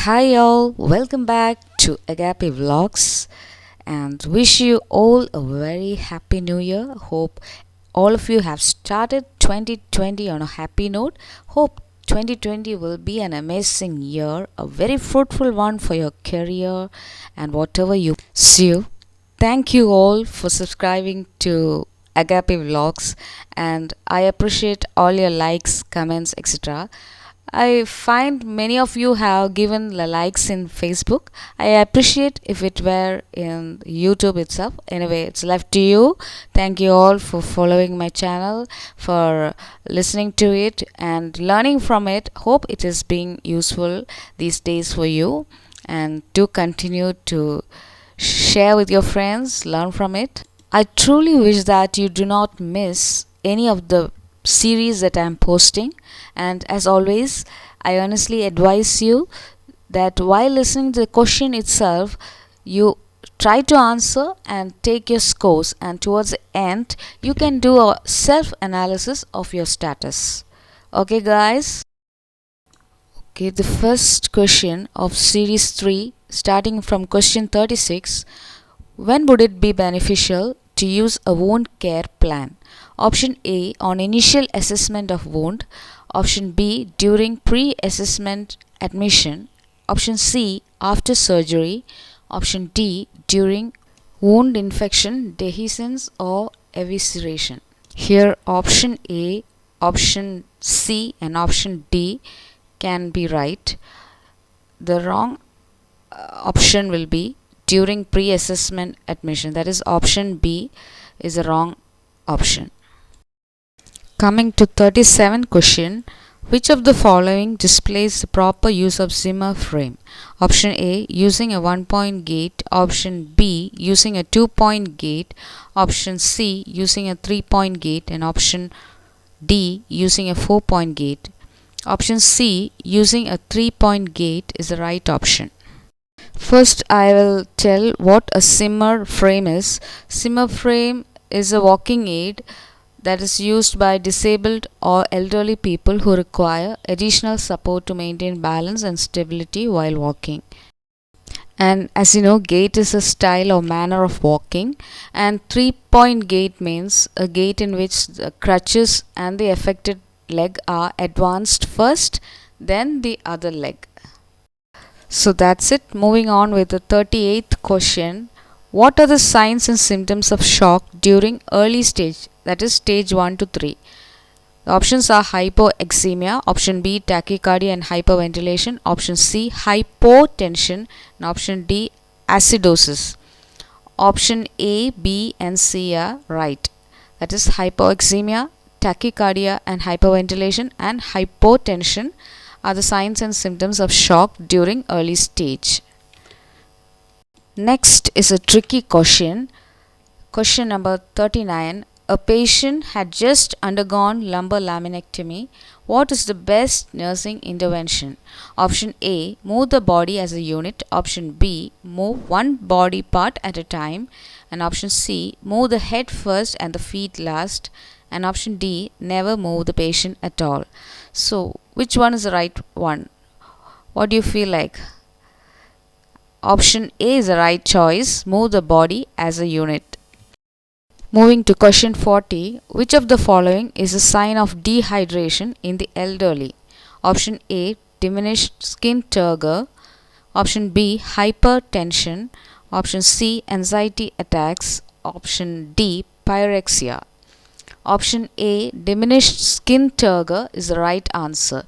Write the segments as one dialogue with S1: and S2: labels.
S1: Hi all, welcome back to Agape Vlogs and wish you all a very happy new year. Hope all of you have started 2020 on a happy note. Hope 2020 will be an amazing year, a very fruitful one for your career and whatever you pursue. Thank you all for subscribing to Agape Vlogs and I appreciate all your likes, comments, etc. I find many of you have given the likes in Facebook. I appreciate if it were in YouTube itself. Anyway, it's left to you. Thank you all for following my channel, for listening to it and learning from it. Hope it is being useful these days for you, and do continue to share with your friends, learn from it. I truly wish that you do not miss any of the series that I'm posting, and as always I honestly advise you that while listening to the question itself, you try to answer and take your scores, and towards the end you can do a self analysis of your status. Okay guys, okay, the first question of series 3, starting from question 36. When would it be beneficial to use a wound care plan? Option A, on initial assessment of wound. Option B, during pre-assessment admission. Option C, after surgery. Option D, during wound infection, dehiscence or evisceration. Here option A, option C and option D can be right. The wrong option will be during pre-assessment admission. That is option B is the wrong option. Coming to 37 question, which of the following displays the proper use of Zimmer frame? Option A, using a 1-point gate. Option B, using a 2-point gate. Option C, using a 3-point gate. And option D, using a 4-point gate. Option C, using a 3-point gate is the right option. First, I will tell what a Zimmer frame is. Zimmer frame is a walking aid that is used by disabled or elderly people who require additional support to maintain balance and stability while walking. And as you know, gait is a style or manner of walking, and 3-point gait means a gait in which the crutches and the affected leg are advanced first, then the other leg. So that's it. Moving on with the 38th question. What are the signs and symptoms of shock during early stage, that is stage 1 to 3? The options are hypoxemia, option B tachycardia and hyperventilation, option C hypotension, and option D acidosis. Option A, B and C are right. That is hypoxemia, tachycardia and hyperventilation and hypotension are the signs and symptoms of shock during early stage. Next is a tricky question. Question number 39. A patient had just undergone lumbar laminectomy. What is the best nursing intervention? Option A, move the body as a unit. Option B, move one body part at a time. And option C, move the head first and the feet last. And option D, never move the patient at all. So, which one is the right one? What do you feel like? Option A is the right choice. Move the body as a unit. Moving to question 40. Which of the following is a sign of dehydration in the elderly? Option A, diminished skin turgor. Option B, hypertension. Option C, anxiety attacks. Option D, pyrexia. Option A, diminished skin turgor is the right answer.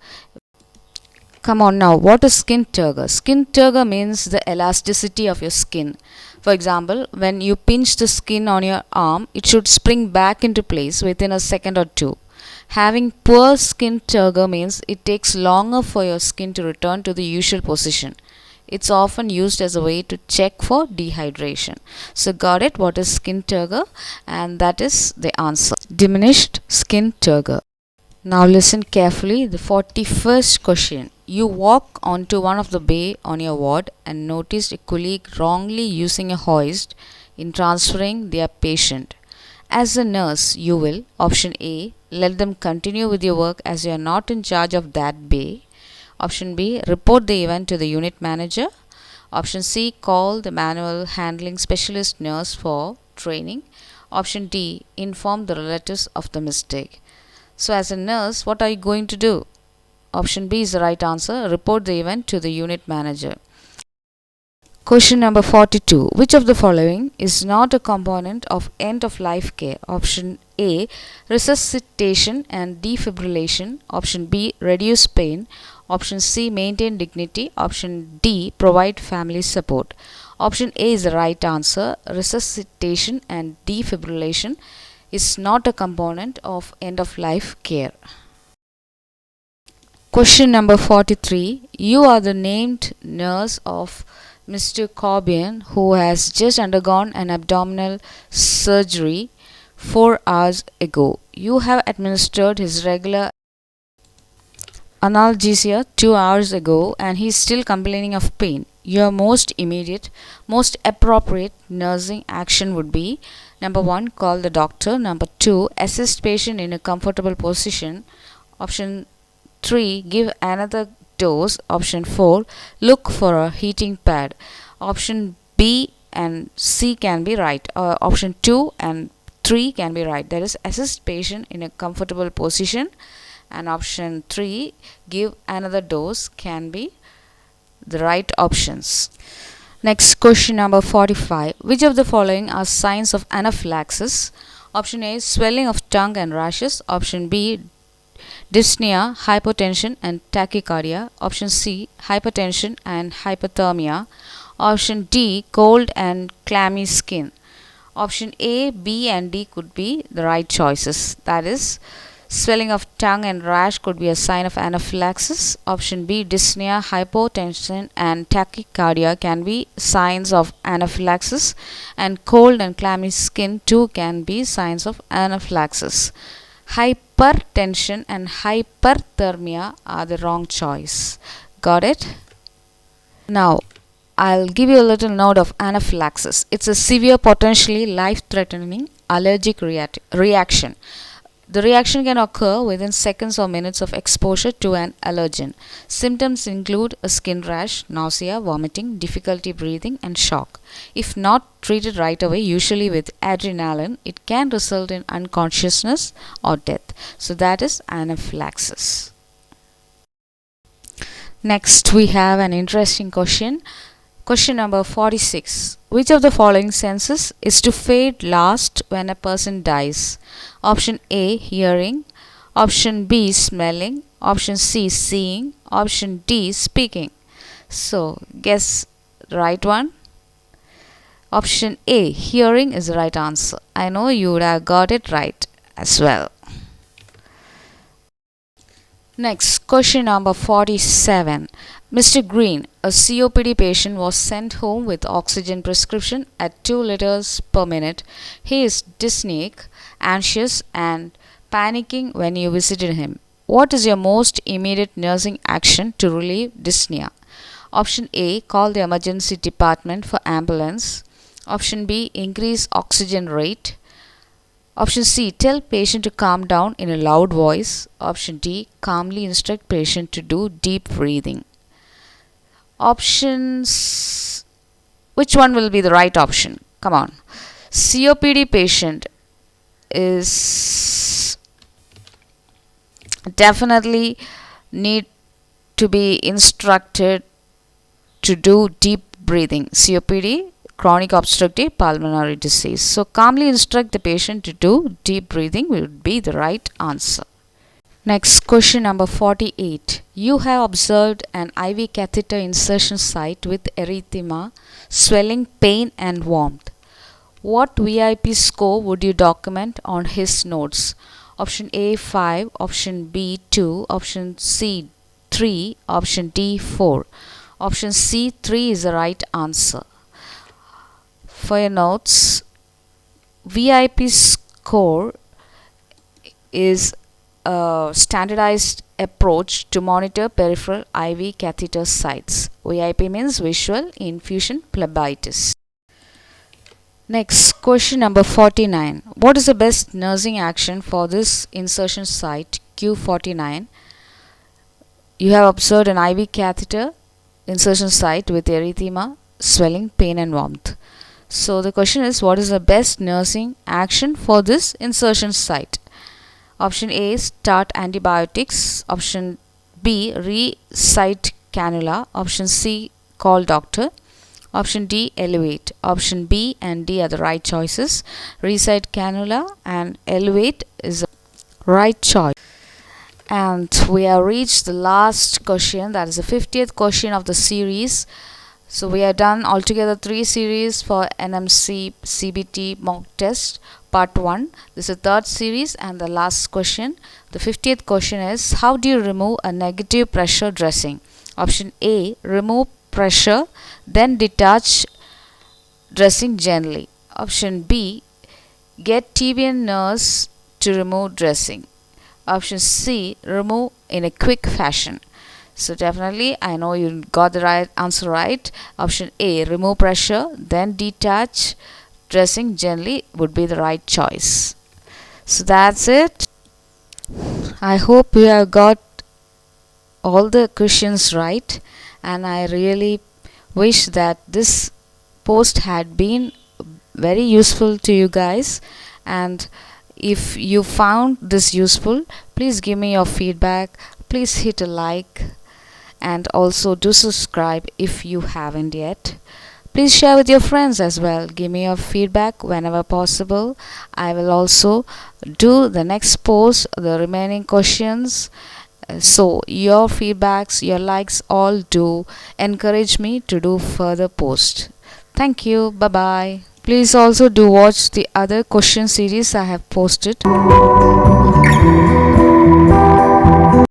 S1: Come on now, what is skin turgor? Skin turgor means the elasticity of your skin. For example, when you pinch the skin on your arm, it should spring back into place within a second or two. Having poor skin turgor means it takes longer for your skin to return to the usual position. It's often used as a way to check for dehydration. So got it, what is skin turgor? And that is the answer. Diminished skin turgor. Now listen carefully, the 41st question. You walk onto one of the bay on your ward and noticed a colleague wrongly using a hoist in transferring their patient. As a nurse, you will, option A, let them continue with your work as you are not in charge of that bay. Option B, report the event to the unit manager. Option C, call the manual handling specialist nurse for training. Option D, inform the relatives of the mistake. So as a nurse, what are you going to do? Option B is the right answer. Report the event to the unit manager. Question number 42. Which of the following is not a component of end-of-life care? Option A, resuscitation and defibrillation. Option B, reduce pain. Option C, maintain dignity. Option D, provide family support. Option A is the right answer. Resuscitation and defibrillation is not a component of end-of-life care. Question number 43. You are the named nurse of Mr. Corbin, who has just undergone an abdominal surgery 4 hours ago. You have administered his regular analgesia 2 hours ago and he is still complaining of pain. Your most immediate, most appropriate nursing action would be: number 1, call the doctor. Number 2, assist patient in a comfortable position. Option 3, give another dose. Option 4, look for a heating pad. Option B and C can be right. Option 2 and 3 can be right. That is, assist patient in a comfortable position, and option 3, give another dose, can be the right options. Next, question number 45. Which of the following are signs of anaphylaxis? Option A, swelling of tongue and rashes. Option B, dyspnea, hypotension and tachycardia. Option C, hypertension and hypothermia. Option D, cold and clammy skin. Option A, B and D could be the right choices. That is, swelling of tongue and rash could be a sign of anaphylaxis. Option B, dyspnea, hypotension and tachycardia can be signs of anaphylaxis, and cold and clammy skin too can be signs of anaphylaxis. Hypertension and hyperthermia are the wrong choice. Got it? Now, I'll give you a little note of anaphylaxis. It's a severe, potentially life-threatening allergic reaction. The reaction can occur within seconds or minutes of exposure to an allergen. Symptoms include a skin rash, nausea, vomiting, difficulty breathing, and shock. If not treated right away, usually with adrenaline, it can result in unconsciousness or death. So that is anaphylaxis. Next, we have an interesting question. Question number 46. Which of the following senses is to fade last when a person dies? Option A, hearing. Option B, smelling. Option C, seeing. Option D, speaking. So, guess the right one. Option A, hearing is the right answer. I know you would have got it right as well. Next, question number 47. Mr. Green, a COPD patient, was sent home with oxygen prescription at 2 liters per minute. He is dyspneic, anxious and panicking when you visited him. What is your most immediate nursing action to relieve dyspnea? Option A, call the emergency department for ambulance. Option B, increase oxygen rate. Option C, tell patient to calm down in a loud voice. Option D, calmly instruct patient to do deep breathing. Options. Which one will be the right option? Come on. COPD patient is definitely need to be instructed to do deep breathing. COPD, chronic obstructive pulmonary disease. So, calmly instruct the patient to do deep breathing would be the right answer. Next, question number 48. You have observed an IV catheter insertion site with erythema, swelling, pain and warmth. What VIP score would you document on his notes? Option A, 5. Option B, 2. Option C, 3. Option D, 4. Option C, 3 is the right answer. For your notes, VIP score is a standardized approach to monitor peripheral IV catheter sites. VIP means visual infusion phlebitis. Next, question number 49. What is the best nursing action for this insertion site Q49? You have observed an IV catheter insertion site with erythema, swelling, pain and warmth. So the question is, what is the best nursing action for this insertion site? Option A, start antibiotics. Option B, re-site cannula. Option C, call doctor. Option D, elevate. Option B and D are the right choices. Re-site cannula and elevate is the right choice. And we have reached the last question, that is the 50th question of the series. So we have done altogether 3 series for NMC-CBT mock test part 1. This is the 3rd series and the last question. The 50th question is, how do you remove a negative pressure dressing? Option A, remove pressure then detach dressing gently. Option B, get TBN nurse to remove dressing. Option C, remove in a quick fashion. So definitely I know you got the right answer right. Option A, remove pressure then detach dressing gently would be the right choice. So that's it. I hope you have got all the questions right, and I really wish that this post had been very useful to you guys. And if you found this useful, please give me your feedback. Please hit a like and also do subscribe if you haven't yet. Please share with your friends as well. Give me your feedback whenever possible. I will also do the next post, the remaining questions. So your feedbacks, your likes all do encourage me to do further posts. Thank you. Bye bye. Please also do watch the other question series I have posted.